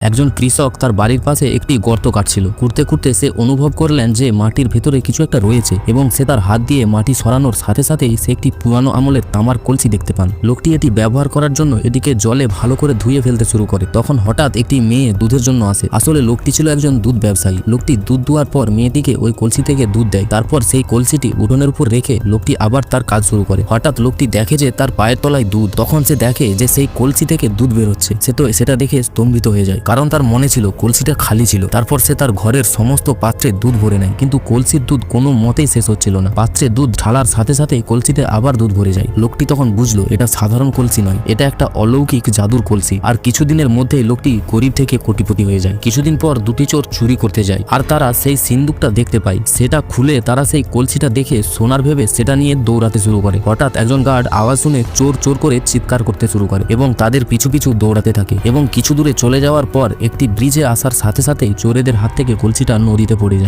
একজন কৃষক তার বাড়ির পাশে একটি গর্ত কাটছিল। খুঁড়তে খুঁড়তে সে অনুভব করলেন যে মাটির ভেতরে কিছু একটা রয়েছে এবং সে তার হাত দিয়ে মাটি সরানোর সাথে সাথেই সে একটি পুরানো আমলের তামার কলসি দেখতে পান। লোকটি এটি ব্যবহার করার জন্য এটিকে জলে ভালো করে ধুয়ে ফেলতে শুরু করে। তখন হঠাৎ একটি মেয়ে দুধের জন্য আসে। আসলে লোকটি ছিল একজন দুধ ব্যবসায়ী। লোকটি দুধ দুয়ার পর মেয়েটিকে ওই কলসি থেকে দুধ দেয়। তারপর সেই কলসিটি উঠোনের উপর রেখে লোকটি আবার তার কাজ শুরু করে। হঠাৎ লোকটি দেখে যে তার পায়ের তলায় দুধ। তখন সে দেখে যে সেই কলসি থেকে দুধ বেরোচ্ছে। সে তো সেটা দেখে স্তম্ভিত হয়ে যায়, কারণ তার মনে ছিল কলসিটা খালি ছিল। তারপর সে তার ঘরের সমস্ত পাত্রে দুধ ভরে নেয়, কিন্তু কলসির দুধ কোনো মতেই শেষ হচ্ছিল না। পাত্রে দুধ ঢালার সাথে সাথে কলসিতে আবার দুধ ভরে যায়। লোকটি তখন বুঝলো এটা সাধারণ কলসি নয়, এটা একটা অলৌকিক জাদুর কলসি। আর কিছুদিনের মধ্যেই লোকটি গরিব থেকে কোটিপতি হয়ে যায়। কিছুদিন পর দুটি চোর চুরি করতে যায়, আর তারা সেই সিন্দুকটা দেখতে পায়। সেটা খুলে তারা সেই কলসিটা দেখে সোনার ভেবে সেটা নিয়ে দৌড়াতে শুরু করে। হঠাৎ একজন গার্ড আওয়াজ শুনে চোর চোর করে চিৎকার করতে শুরু করে এবং তাদের পিছু পিছু দৌড়াতে থাকে। এবং কিছু দূরে চলে যাওয়ার পর একটি ব্রিজে আসার সাথে সাথেই চোরেদের হাত থেকে কলসিটা নদীতে পড়ে যায়।